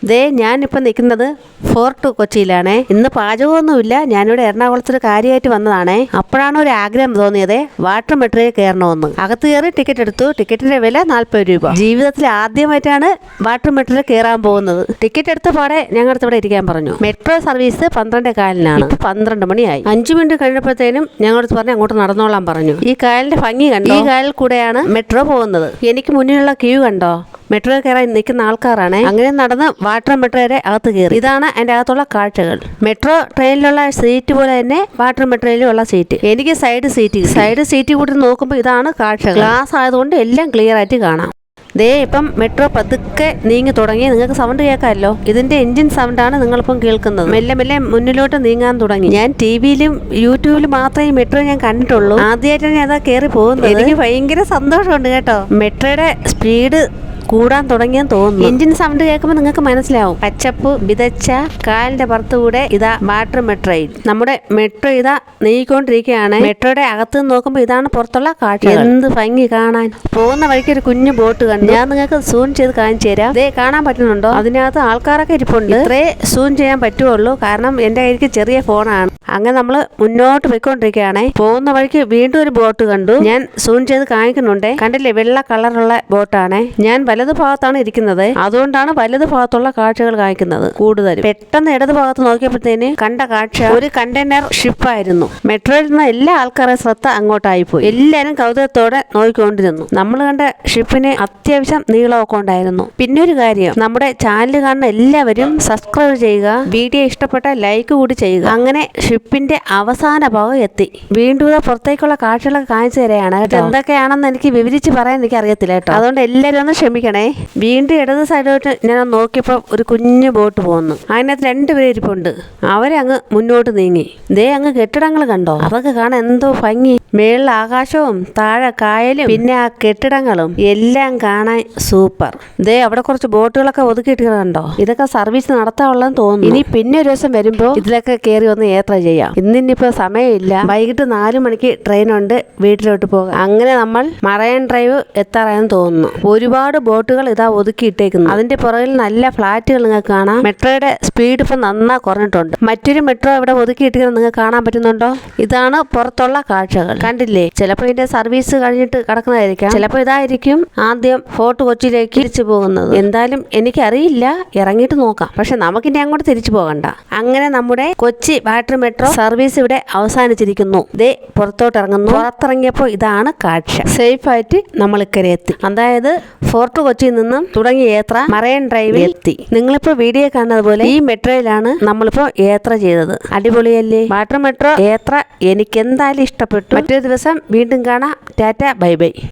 ദേ ഞാനിപ്പോൾ നിൽക്കുന്നത് ഫോർട്ട് കൊച്ചിയിലാണേ. ഇന്ന് പാചകമൊന്നുമില്ല, ഞാനിവിടെ എറണാകുളത്തൊരു കാര്യമായിട്ട് വന്നതാണേ. അപ്പോഴാണ് ഒരു ആഗ്രഹം തോന്നിയത് വാട്ടർ മെട്രോയിൽ കയറണമെന്ന്. അകത്ത് കയറി ടിക്കറ്റ് എടുത്തു. ടിക്കറ്റിന്റെ വില 40 രൂപ. ജീവിതത്തിൽ ആദ്യമായിട്ടാണ് വാട്ടർ മെട്രോയിൽ കയറാൻ പോകുന്നത്. ടിക്കറ്റ് എടുത്ത പാടെ ഞങ്ങളുടെ ഇവിടെ ഇരിക്കാൻ പറഞ്ഞു. മെട്രോ സർവീസ് 12:15 ഇപ്പൊ 12 മണിയായി. 5 മിനിറ്റ് കഴിഞ്ഞപ്പോഴത്തേനും ഞങ്ങളടുത്ത് പറഞ്ഞ് അങ്ങോട്ട് നടന്നോളാൻ പറഞ്ഞു. ഈ കായലിന്റെ ഭംഗി കണ്ടോ? ഈ കായലിൽ കൂടെയാണ് മെട്രോ പോകുന്നത്. എനിക്ക് മുന്നിലുള്ള ക്യൂ കണ്ടോ? മെട്രോ കയറാൻ നിൽക്കുന്ന ആൾക്കാരാണ്. അങ്ങനെ നടന്ന് വാട്ടർ മെട്രോയുടെ അകത്ത് കയറി. ഇതാണ് അതിന്റെ അകത്തുള്ള കാഴ്ചകൾ. മെട്രോ ട്രെയിനിലുള്ള സീറ്റ് പോലെ തന്നെ വാട്ടർ മെട്രോയിലുള്ള സീറ്റ്. എനിക്ക് സൈഡ് സീറ്റ് കൂടി നോക്കുമ്പോൾ ഇതാണ് കാഴ്ചകൾ. ഗ്ലാസ് ആയതുകൊണ്ട് എല്ലാം ക്ലിയർ ആയിട്ട് കാണാം. ദേ ഇപ്പം മെട്രോ പതുക്കെ നീങ്ങി തുടങ്ങി. നിങ്ങൾക്ക് സൗണ്ട് കേൾക്കാമല്ലോ. ഇതിന്റെ എഞ്ചിൻ സൗണ്ടാണ് നിങ്ങളിപ്പം കേൾക്കുന്നത്. മെല്ലെ മെല്ലെ മുന്നിലോട്ട് നീങ്ങാൻ തുടങ്ങി. ഞാൻ ടിവിയിലും യൂട്യൂബിലും മാത്രമേ മെട്രോ ഞാൻ കണ്ടിട്ടുള്ളൂ. ആദ്യമായിട്ടാണ് ഞാൻ അതാ കയറി പോകുന്നത്. എനിക്ക് ഭയങ്കര സന്തോഷമുണ്ട് കേട്ടോ. മെട്രോയുടെ സ്പീഡ് കൂടാൻ തുടങ്ങിയെന്ന് തോന്നുന്നു. എഞ്ചിൻ സൗണ്ട് കേൾക്കുമ്പോൾ നിങ്ങൾക്ക് മനസ്സിലാവും. പച്ചപ്പ് വിതച്ച കാലിന്റെ പുറത്തുകൂടെ ഇതാ വാട്ടർ മെട്രോയിൽ നമ്മുടെ മെട്രോ ഇതാ നീങ്ങിക്കൊണ്ടിരിക്കുകയാണ്. മെട്രോയുടെ അകത്ത് നോക്കുമ്പോൾ ഇതാണ് പുറത്തുള്ള കാഴ്ച. എന്ത് ഭംഗി കാണാൻ. പോകുന്ന വഴിക്ക് ഒരു കുഞ്ഞു ബോട്ട് കണ്ടു. ഞാൻ നിങ്ങൾക്ക് സൂം ചെയ്ത് കാണിച്ചു തരാം. ദേ കാണാൻ പറ്റുന്നുണ്ടോ? അതിനകത്ത് ആൾക്കാരൊക്കെ ഇരിപ്പുണ്ട്. ഇത്രേ സൂം ചെയ്യാൻ പറ്റുള്ളൂ, കാരണം എന്റെ കയ്യിലേക്ക് ചെറിയ ഫോണാണ്. അങ്ങനെ നമ്മൾ മുന്നോട്ട് പോയിക്കൊണ്ടിരിക്കുകയാണേ. പോകുന്ന വഴിക്ക് വീണ്ടും ഒരു ബോട്ട് കണ്ടു. ഞാൻ സൂം ചെയ്ത് കാണിക്കുന്നുണ്ടേ. കണ്ടില്ലേ, വെള്ള കളറുള്ള ബോട്ടാണേ. ഞാൻ വലതു ഭാഗത്താണ് ഇരിക്കുന്നത്, അതുകൊണ്ടാണ് വലതു ഭാഗത്തുള്ള കാഴ്ചകൾ കാണിക്കുന്നത് കൂടുതലും. പെട്ടെന്ന് ഇടതു ഭാഗത്ത് നോക്കിയപ്പോഴത്തേന് കണ്ട കാഴ്ച ഒരു കണ്ടെയ്നർ ഷിപ്പായിരുന്നു. മെട്രോയിൽ നിന്ന് എല്ലാ ആൾക്കാരുടെ ശ്രദ്ധ അങ്ങോട്ടായി പോയി. എല്ലാവരും കൗതുകത്തോടെ നോക്കിക്കൊണ്ടിരുന്നു. നമ്മൾ കണ്ട ഷിപ്പിന് അത്യാവശ്യം നീളമൊക്കെ ഉണ്ടായിരുന്നു. പിന്നെ ഒരു കാര്യം, നമ്മുടെ ചാനൽ കാണുന്ന എല്ലാവരും സബ്സ്ക്രൈബ് ചെയ്യുക, വീഡിയോ ഇഷ്ടപ്പെട്ട ലൈക്ക് കൂടി ചെയ്യുക. അങ്ങനെ ഷിപ്പിന്റെ അവസാന ഭാഗം എത്തി. വീണ്ടും പുറത്തേക്കുള്ള കാഴ്ചകളൊക്കെ കാണിച്ചു തരാണ്. എന്തൊക്കെയാണെന്ന് എനിക്ക് വിവരിച്ച് പറയാൻ എനിക്ക് അറിയത്തില്ല കേട്ടോ. അതുകൊണ്ട് എല്ലാവരും ഒന്ന് ക്ഷമിക്കണേ. വീണ്ടും ഇടത് സൈഡോട്ട് ഞാൻ നോക്കിയപ്പോൾ ഒരു കുഞ്ഞു ബോട്ട് പോകുന്നു. അതിനകത്ത് 2 പേര് ഇരിപ്പുണ്ട്. അവരങ്ങ് മുന്നോട്ട് നീങ്ങി. ദേ അങ്ങ് കെട്ടിടങ്ങൾ കണ്ടോ? അതൊക്കെ കാണാൻ എന്തോ ഭംഗി. മേളിൽ ആകാശവും താഴെ കായലും പിന്നെ ആ കെട്ടിടങ്ങളും എല്ലാം കാണാൻ സൂപ്പർ. ദേ അവിടെ കുറച്ച് ബോട്ടുകളൊക്കെ ഒതുക്കിയിട്ട് കണ്ടോ? ഇതൊക്കെ സർവീസ് നടത്താനുള്ളതെന്ന് തോന്നുന്നു. ഇനി പിന്നെ ഒരു ദിവസം വരുമ്പോൾ ഇതിലൊക്കെ കയറി ഒന്ന് യാത്ര ചെയ്യാം. ഇന്നിപ്പോ സമയമില്ല. വൈകിട്ട് 4 മണിക്ക് ട്രെയിനുണ്ട് വീട്ടിലോട്ട് പോകാം. അങ്ങനെ നമ്മൾ മറൈൻ ഡ്രൈവ് എത്താറായെന്ന് തോന്നുന്നു. ഒരുപാട് ബോട്ടുകൾ ഇതാ ഒതുക്കിയിട്ടേക്കുന്നു. അതിന്റെ പുറകിൽ നല്ല ഫ്ലാറ്റുകൾ നിങ്ങൾക്ക് കാണാം. മെട്രോയുടെ സ്പീഡ് ഇപ്പൊ നന്നാ കുറഞ്ഞിട്ടുണ്ട്. മറ്റൊരു മെട്രോ ഇവിടെ ഒതുക്കിയിട്ടിരിക്കുന്നത് നിങ്ങൾക്ക് കാണാൻ പറ്റുന്നുണ്ടോ? ഇതാണ് പുറത്തുള്ള കാഴ്ചകൾ. കണ്ടില്ലേ? ചിലപ്പോൾ ഇതിന്റെ സർവീസ് കഴിഞ്ഞിട്ട് കിടക്കുന്നതായിരിക്കാം. ചിലപ്പോൾ ഇതായിരിക്കും ആദ്യം ഫോർട്ട് കൊച്ചിയിലേക്ക് തിരിച്ചു പോകുന്നത്. എന്തായാലും എനിക്കറിയില്ല, ഇറങ്ങിയിട്ട് നോക്കാം. പക്ഷെ നമുക്കിനി അങ്ങോട്ട് തിരിച്ചു പോകണ്ട. അങ്ങനെ നമ്മുടെ കൊച്ചി വാട്ടർ മെട്രോ സർവീസ് ഇവിടെ അവസാനിച്ചിരിക്കുന്നു. ദേ പുറത്തോട്ട് ഇറങ്ങുന്നു. പുറത്തിറങ്ങിയപ്പോൾ ഇതാണ് കാഴ്ച. സേഫ് ആയിട്ട് നമ്മൾ ഇക്കരെ എത്തി. അതായത് ഫോർട്ട് കൊച്ചിയിൽ നിന്നും തുടങ്ങിയ യാത്ര മറൈൻ ഡ്രൈവിൽ എത്തി. നിങ്ങളിപ്പോ വീഡിയോ കാണുന്നത് പോലെ ഈ മെട്രോയിലാണ് നമ്മളിപ്പോ യാത്ര ചെയ്തത്. അടിപൊളിയല്ലേ? വാട്ടർ മെട്രോ യാത്ര എനിക്ക് എന്തായാലും ഇഷ്ടപ്പെട്ടു. മറ്റൊരു ദിവസം വീണ്ടും കാണാം. Tata, bye bye.